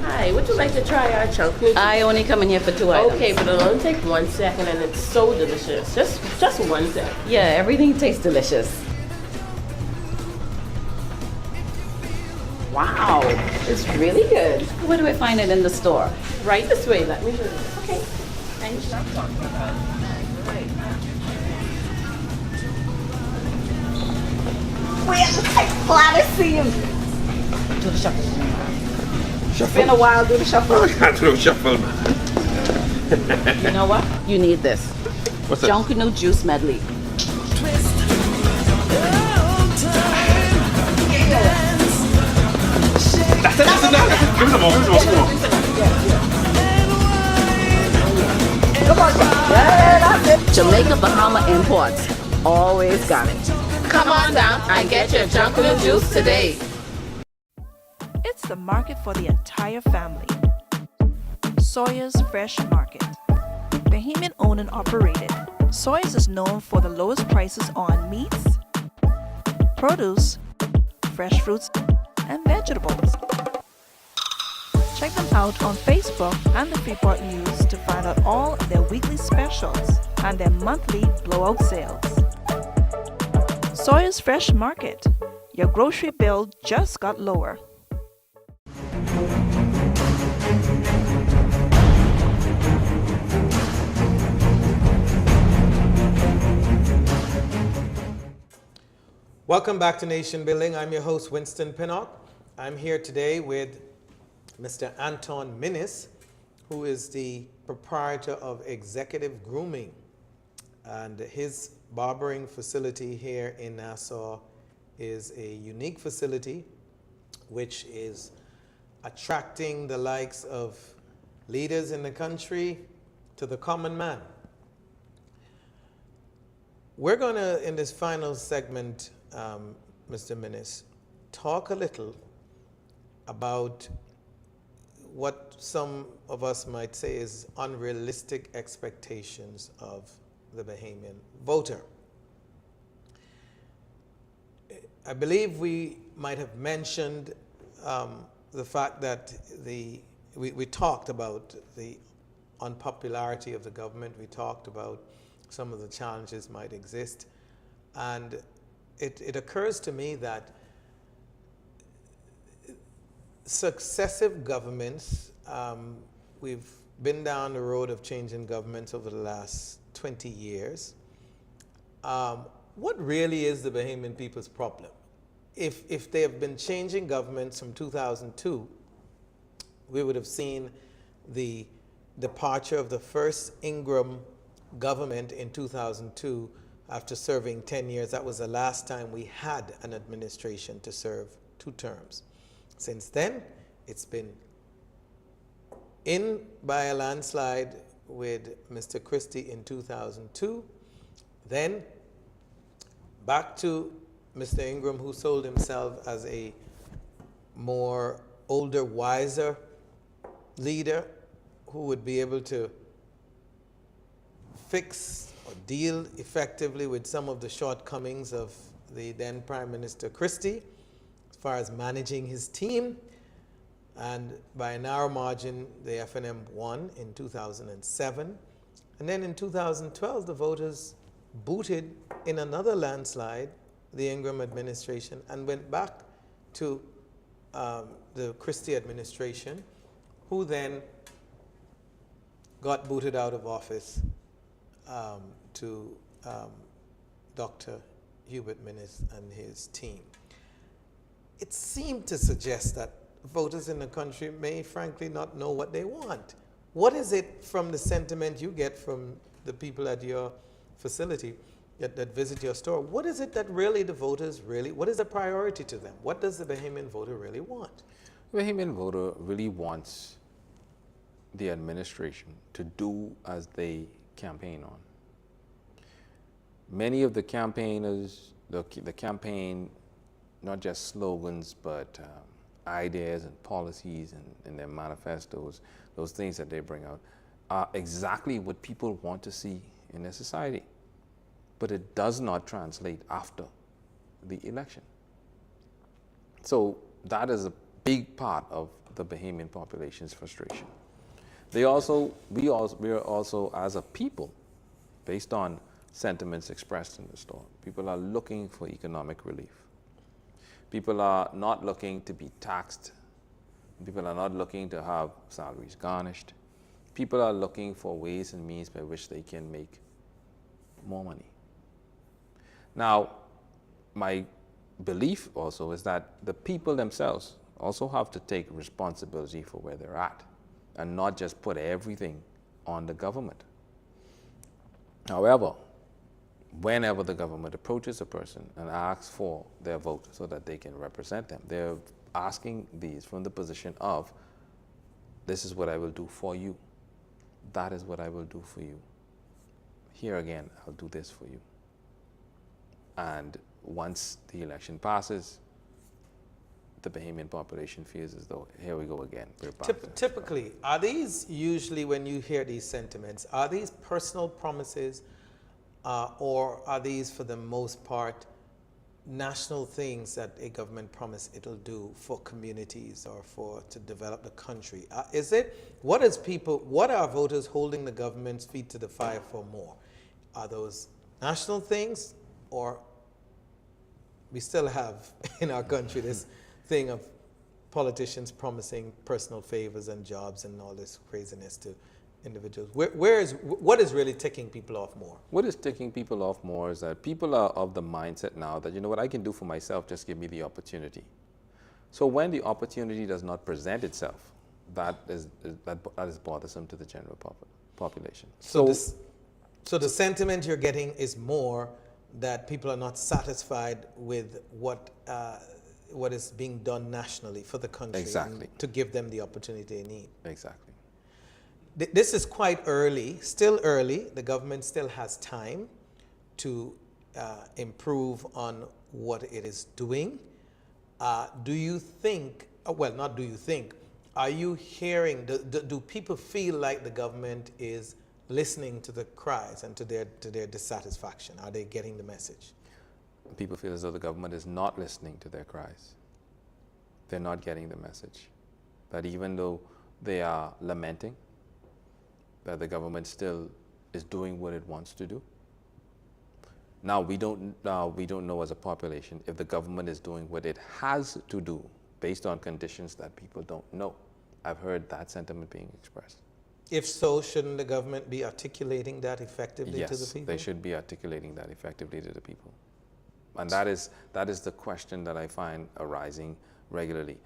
Hi, would you like to try our chunk? I only come in here for 2 items. Okay, but it'll only take 1 second, and it's so delicious. Just 1 second. Yeah, everything tastes delicious. Wow, it's really good. Where do I find it in the store? Right this way, let me show you. Okay. Thanks. I'm glad to see you. Do the shuffle. Shuffle? Been a while, do the shuffle. I can't do shuffle, man. You know what? You need this. What's that? Junkanoo Juice Medley. That's it. Give me some more. Come on, yeah, that's it. Jamaica Bahama Imports. Always got it. Come on down and get your Junkanoo juice today. It's the market for the entire family. Sawyer's Fresh Market. Bahamian owned and operated, Soyuz is known for the lowest prices on meats, produce, fresh fruits, and vegetables. Check them out on Facebook and the Freeport News to find out all of their weekly specials and their monthly blowout sales. Soyuz Fresh Market. Your grocery bill just got lower. Welcome back to Nation Building. I'm your host, Winston Pinnock. I'm here today with Mr. Antoine Minnis, who is the proprietor of Executive Grooming. And his barbering facility here in Nassau is a unique facility which is attracting the likes of leaders in the country to the common man. We're going to, in this final segment, Mr. Minnis, talk a little about what some of us might say is unrealistic expectations of the Bahamian voter. I believe we might have mentioned the fact that we talked about the unpopularity of the government. We talked about some of the challenges might exist. And it occurs to me that successive governments, we've been down the road of changing governments over the last 20 years. What really is the Bahamian people's problem? If they have been changing governments from 2002, we would have seen the departure of the first Ingram government in 2002 after serving 10 years. That was the last time we had an administration to serve 2 terms. Since then, it's been in by a landslide with Mr. Christie in 2002, then back to Mr. Ingram, who sold himself as a more older, wiser leader who would be able to fix or deal effectively with some of the shortcomings of the then Prime Minister Christie as far as managing his team. And by a narrow margin, the FNM won in 2007. And then in 2012, the voters booted in another landslide the Ingram administration and went back to the Christie administration, who then got booted out of office to Dr. Hubert Minnis and his team. It seemed to suggest that voters in the country may frankly not know what they want. What is it from the sentiment you get from the people at your facility that visit your store? What is it that really the voters what is the priority to them? What does the Bahamian voter really want? The Bahamian voter really wants the administration to do as they campaign on. Many of the campaigners, the campaign, not just slogans, but ideas and policies and their manifestos, those things that they bring out, are exactly what people want to see in their society. But it does not translate after the election. So that is a big part of the Bahamian population's frustration. We are also, as a people, based on sentiments expressed in the store, people are looking for economic relief. People are not looking to be taxed. People are not looking to have salaries garnished. People are looking for ways and means by which they can make more money. Now, my belief also is that the people themselves also have to take responsibility for where they're at and not just put everything on the government. However, whenever the government approaches a person and asks for their vote so that they can represent them, they're asking these from the position of, this is what I will do for you. That is what I will do for you. Here again, I'll do this for you. And once the election passes, the Bahamian population feels as though, here we go again. We're back to it. Typically, are these usually, when you hear these sentiments, are these personal promises or are these for the most part national things that a government promise it'll do for communities or to develop the country? What are voters holding the government's feet to the fire for more? Are those national things, or we still have in our country this thing of politicians promising personal favors and jobs and all this craziness to individuals? What is really ticking people off more? What is ticking people off more is that people are of the mindset now that, you know what, I can do for myself, just give me the opportunity. So when the opportunity does not present itself, that is bothersome to the general population. So the sentiment you're getting is more that people are not satisfied with what is being done nationally for the country. Exactly. To give them the opportunity they need. Exactly. This is quite early, still early. The government still has time to improve on what it is doing. Do you think, well, not do you think, are you hearing, do people feel like the government is listening to the cries and to their dissatisfaction? Are they getting the message? People feel as though the government is not listening to their cries. They're not getting the message. That even though they are lamenting, that the government still is doing what it wants to do. Now we don't know as a population if the government is doing what it has to do based on conditions that people don't know. I've heard that sentiment being expressed. If so, shouldn't the government be articulating that effectively yes, to the people? Yes, they should be articulating that effectively to the people. And that is the question that I find arising regularly.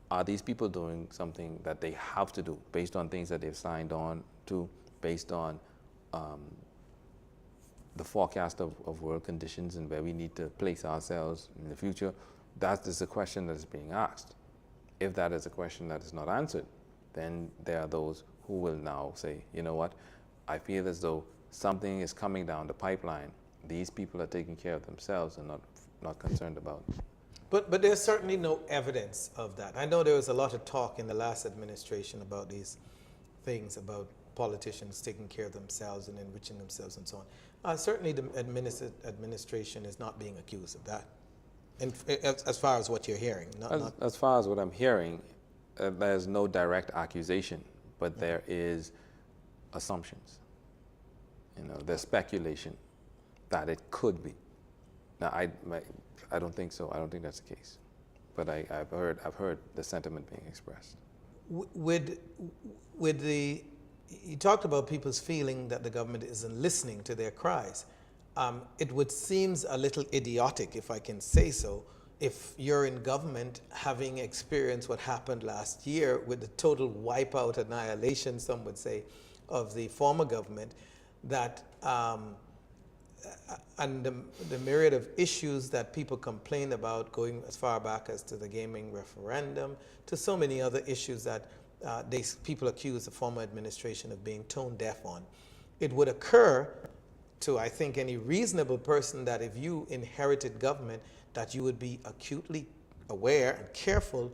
Are these people doing something that they have to do based on things that they've signed on to, based on the forecast of world conditions and where we need to place ourselves in the future? That is a question that is being asked. If that is a question that is not answered, then there are those who will now say, you know what, I feel as though something is coming down the pipeline. These people are taking care of themselves and not concerned about it. But there's certainly no evidence of that. I know there was a lot of talk in the last administration about these things, about politicians taking care of themselves and enriching themselves and so on. Certainly the administration is not being accused of that, and as far as what you're hearing. As far as what I'm hearing, there's no direct accusation, but there is assumptions. You know, there's speculation that it could be. Now, I don't think so. I don't think that's the case. But I've heard the sentiment being expressed. You talked about people's feeling that the government isn't listening to their cries. It would seem a little idiotic, if I can say so, if you're in government having experienced what happened last year with the total wipeout, annihilation, some would say, of the former government, that and the myriad of issues that people complained about, going as far back as to the gaming referendum, to so many other issues that people accuse the former administration of being tone deaf on. It would occur to, I think, any reasonable person that if you inherited government, that you would be acutely aware and careful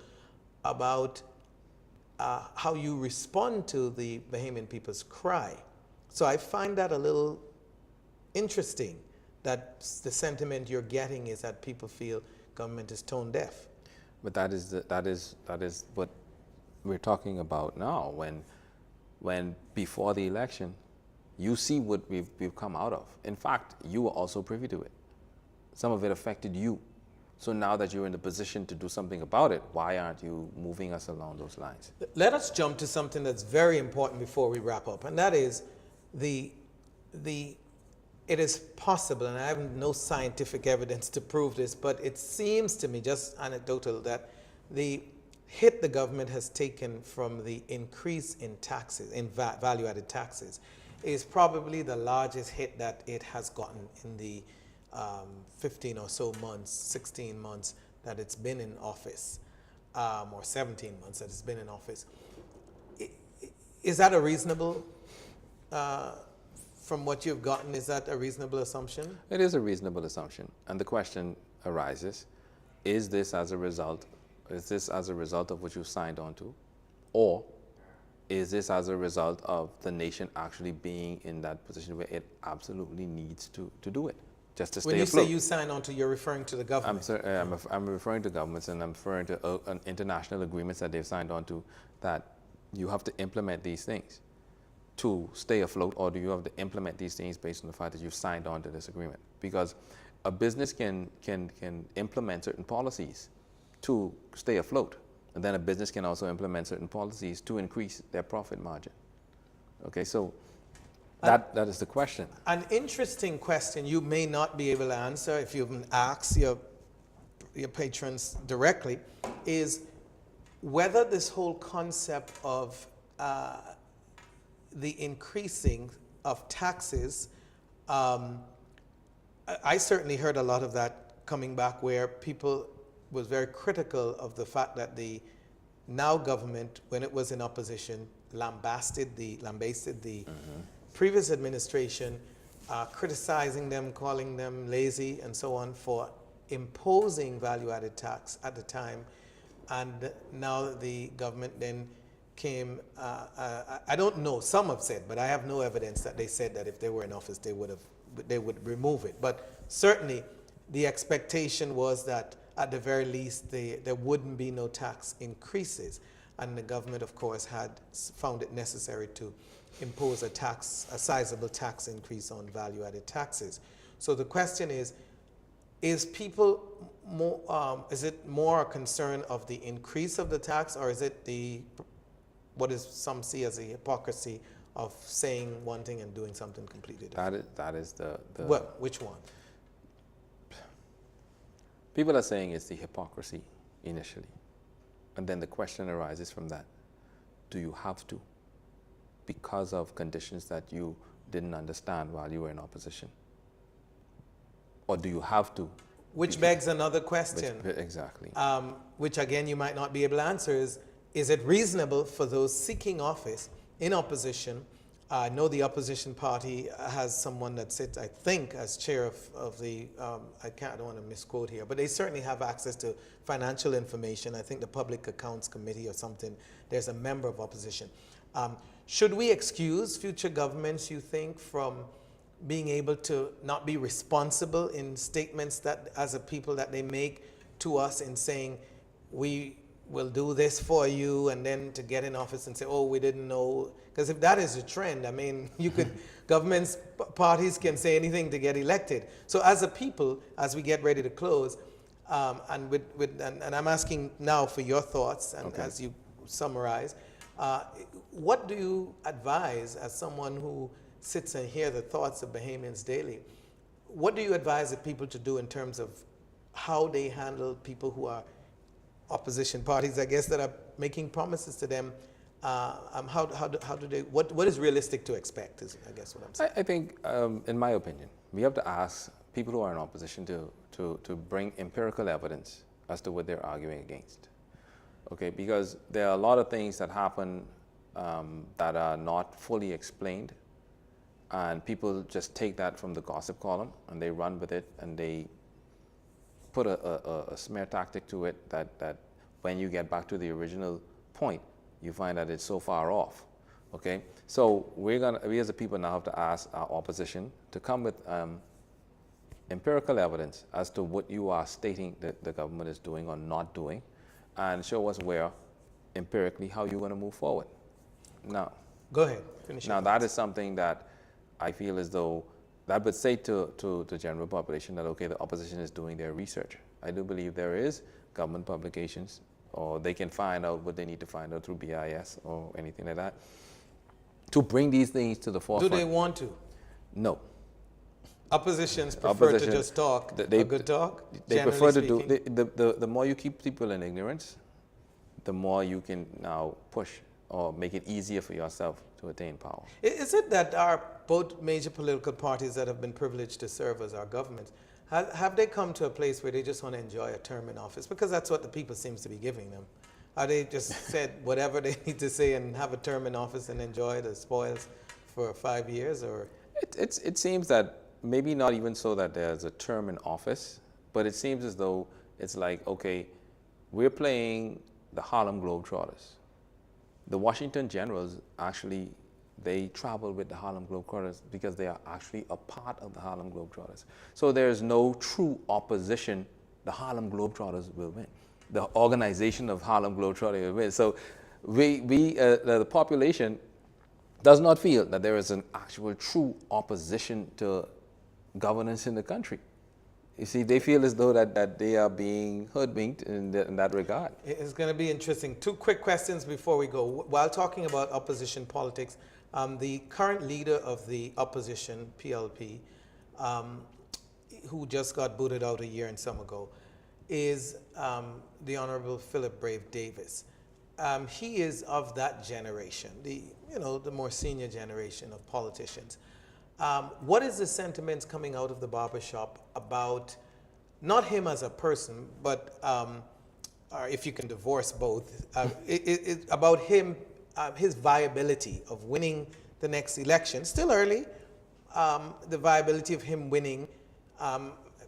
about how you respond to the Bahamian people's cry. So I find that a little interesting, that the sentiment you're getting is that people feel government is tone deaf. But that is what we're talking about now. When before the election, you see what we've come out of. In fact, you were also privy to it. Some of it affected you. So now that you're in the position to do something about it, why aren't you moving us along those lines? Let us jump to something that's very important before we wrap up, and that is it is possible, and I have no scientific evidence to prove this, but it seems to me, just anecdotal, that the hit the government has taken from the increase in taxes, in value-added taxes, is probably the largest hit that it has gotten in the 15 or so months, 16 months that it's been in office, or 17 months that it's been in office. Is that a reasonable, from what you've gotten, is that a reasonable assumption? It is a reasonable assumption. And the question arises, is this as a result Is this as a result of what you signed on to? Or is this as a result of the nation actually being in that position where it absolutely needs to do it, just to stay When you afloat? say you sign on to, you're referring to the government? I'm referring to governments, and I'm referring to international agreements that they've signed on to, that you have to implement these things to stay afloat, or do you have to implement these things based on the fact that you've signed on to this agreement? Because a business can implement certain policies to stay afloat, and then a business can also implement certain policies to increase their profit margin. Okay, so that is the question. An interesting question you may not be able to answer if you haven't asked your patrons directly is whether this whole concept of the increasing of taxes, I certainly heard a lot of that coming back, where people was very critical of the fact that the now government, when it was in opposition, lambasted the previous administration, criticizing them, calling them lazy and so on for imposing value-added tax at the time. And now the government then came, I don't know, some have said, but I have no evidence that they said that if they were in office they would remove it. But certainly the expectation was that at the very least there wouldn't be no tax increases. And the government, of course, had found it necessary to impose a sizable tax increase on value-added taxes. So the question is people more, is it more a concern of the increase of the tax, or is it what is some see as a hypocrisy of saying one thing and doing something completely different? That is the Well, which one? People are saying it's the hypocrisy initially. And then the question arises from that. Do you have to? Because of conditions that you didn't understand while you were in opposition? Or do you have to? Which begs another question. Exactly. Which again you might not be able to answer is it reasonable for those seeking office in opposition? I know the opposition party has someone that sits, I think, as chair of the, I don't want to misquote here, but they certainly have access to financial information. I think the Public Accounts Committee or something, there's a member of opposition. Should we excuse future governments, you think, from being able to not be responsible in statements that, as a people, that they make to us in saying, we will do this for you, and then to get in office and say, oh, we didn't know? Because if that is a trend, I mean, you could, governments, parties can say anything to get elected. So as a people, as we get ready to close, and I'm asking now for your thoughts, and as you summarize, what do you advise as someone who sits and hears the thoughts of Bahamians daily? What do you advise the people to do in terms of how they handle people who are opposition parties, I guess, that are making promises to them? How do they, what is realistic to expect is, I guess, what I'm saying. I think, in my opinion, we have to ask people who are in opposition to bring empirical evidence as to what they're arguing against. Okay, because there are a lot of things that happen that are not fully explained, and people just take that from the gossip column and they run with it, and they put a smear tactic to it that when you get back to the original point, you find that it's so far off. Okay, so we as a people now have to ask our opposition to come with empirical evidence as to what you are stating that the government is doing or not doing, and show us where empirically how you're going to move forward. Now, go ahead. Finish. Now that is something that I feel as though that would say to the general population that, okay, the opposition is doing their research. I do believe there is government publications, or they can find out what they need to find out through BIS or anything like that, to bring these things to the forefront. Do they want to? No. Oppositions prefer to just talk a good talk? They prefer to do, the more you keep people in ignorance, the more you can now push or make it easier for yourself to attain power. Is it that our both major political parties that have been privileged to serve as our governments, have they come to a place where they just want to enjoy a term in office? Because that's what the people seems to be giving them. Are they just said whatever they need to say and have a term in office and enjoy the spoils for 5 years? Or it seems that maybe not even so that there's a term in office, but it seems as though it's like, okay, we're playing the Harlem Globetrotters. The Washington Generals actually, they travel with the Harlem Globetrotters because they are actually a part of the Harlem Globetrotters. So there's no true opposition. The Harlem Globetrotters will win. The organization of Harlem Globetrotters will win. So the population does not feel that there is an actual true opposition to governance in the country. You see, they feel as though that they are being hoodwinked in that regard. It's going to be interesting. Two quick questions before we go. While talking about opposition politics, the current leader of the opposition, PLP, who just got booted out a year and some ago, is the Honorable Philip Brave Davis. He is of that generation, the more senior generation of politicians. What is the sentiments coming out of the barbershop about, not him as a person, but if you can divorce both, about him, his viability of winning the next election, still early, the viability of him winning,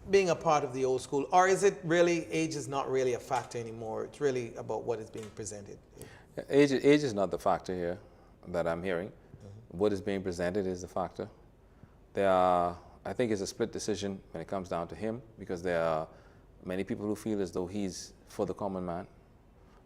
being a part of the old school, or is it really, age is not really a factor anymore, it's really about what is being presented? Age is not the factor here that I'm hearing. What is being presented is the factor. I think it's a split decision when it comes down to him, because there are many people who feel as though he's for the common man,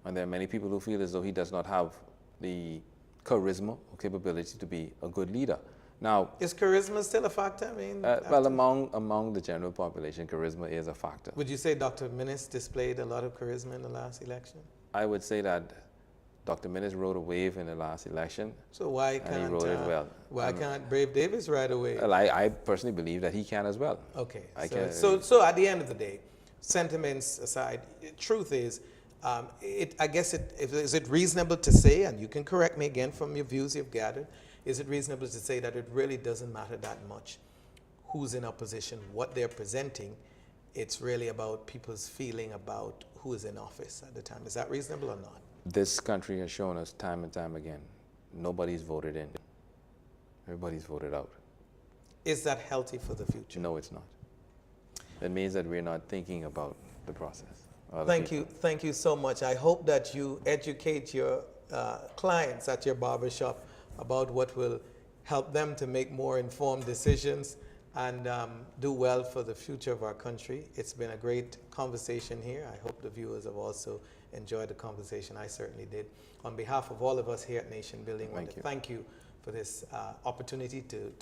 and there are many people who feel as though he does not have the charisma or capability to be a good leader. Now, is charisma still a factor? I mean, well, among the general population, charisma is a factor. Would you say Dr. Minnis displayed a lot of charisma in the last election? I would say that Dr. Minnis rode a wave in the last election. So why can't he rode it well. Why can't Brave Davis ride a wave? Well, I personally believe that he can as well. Okay. So at the end of the day, sentiments aside, truth is, I guess is it reasonable to say, and you can correct me again from your views you've gathered, is it reasonable to say that it really doesn't matter that much who's in opposition, what they're presenting? It's really about people's feeling about who is in office at the time. Is that reasonable or not? This country has shown us time and time again, nobody's voted in. Everybody's voted out. Is that healthy for the future? No, it's not. It means that we're not thinking about the process. Thank you so much. I hope that you educate your clients at your barbershop about what will help them to make more informed decisions and do well for the future of our country. It's been a great conversation here. I hope the viewers have also enjoyed the conversation. I certainly did. On behalf of all of us here at Nation Building, I want to thank you for this opportunity to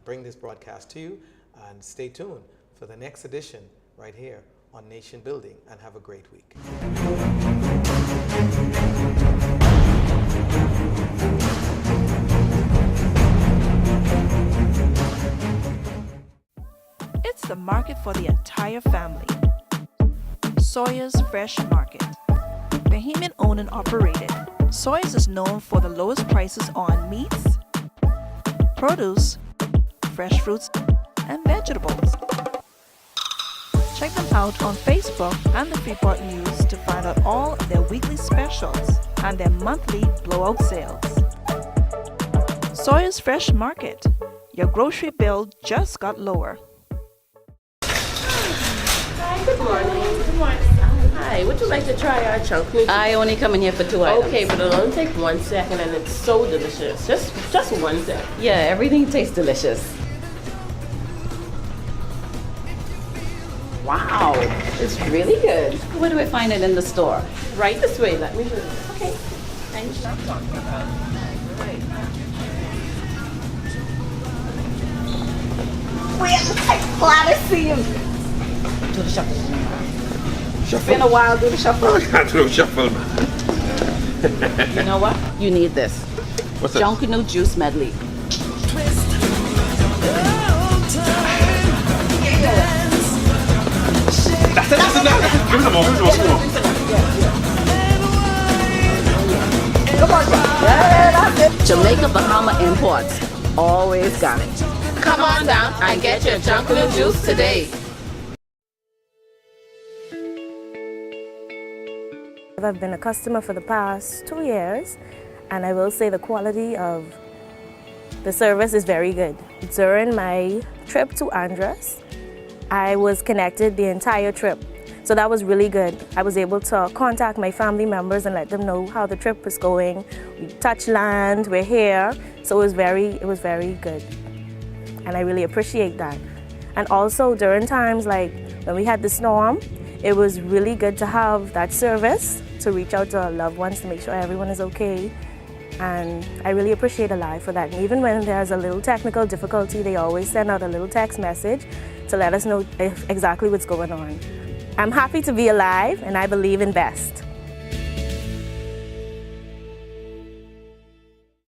bring this broadcast to you, and stay tuned for the next edition right here on Nation Building, and have a great week. It's the market for the entire family. Sawyer's Fresh Market. Bahamian owned and operated, Sawyer's is known for the lowest prices on meats, produce, fresh fruits, and vegetables. Check them out on Facebook and the Freeport News to find out all of their weekly specials and their monthly blowout sales. Sawyer's Fresh Market. Your grocery bill just got lower. Hi, good morning. Good morning. Hi, would you like to try our chunk noodles? I only come in here for 2 items. Okay, but it'll only take 1 second, and it's so delicious. Just 1 second. Yeah, everything tastes delicious. Wow, it's really good. Where do I find it in the store? Right this way. Let me do it. Okay. Thanks. Glad to see you. Do the shuffle. It's been a while. Do the shuffle. I can't do shuffle, man. You know what? You need this. What's that? Junkanoo Juice Medley. That's it. Give me some more. Come on, yeah, that's it. Jamaica Bahama Imports. Always got it. Come on down and get your Junkanoo juice today. I've been a customer for the past 2 years, and I will say the quality of the service is very good. During my trip to Andros, I was connected the entire trip So that was really good. I was able to contact my family members and let them know how the trip was going. We touched land, we're here. So it was very good. And I really appreciate that. And also during times like when we had the storm, it was really good to have that service to reach out to our loved ones to make sure everyone is okay. And I really appreciate Alive for that. And even when there's a little technical difficulty, they always send out a little text message to let us know exactly what's going on. I'm happy to be alive, and I believe in best.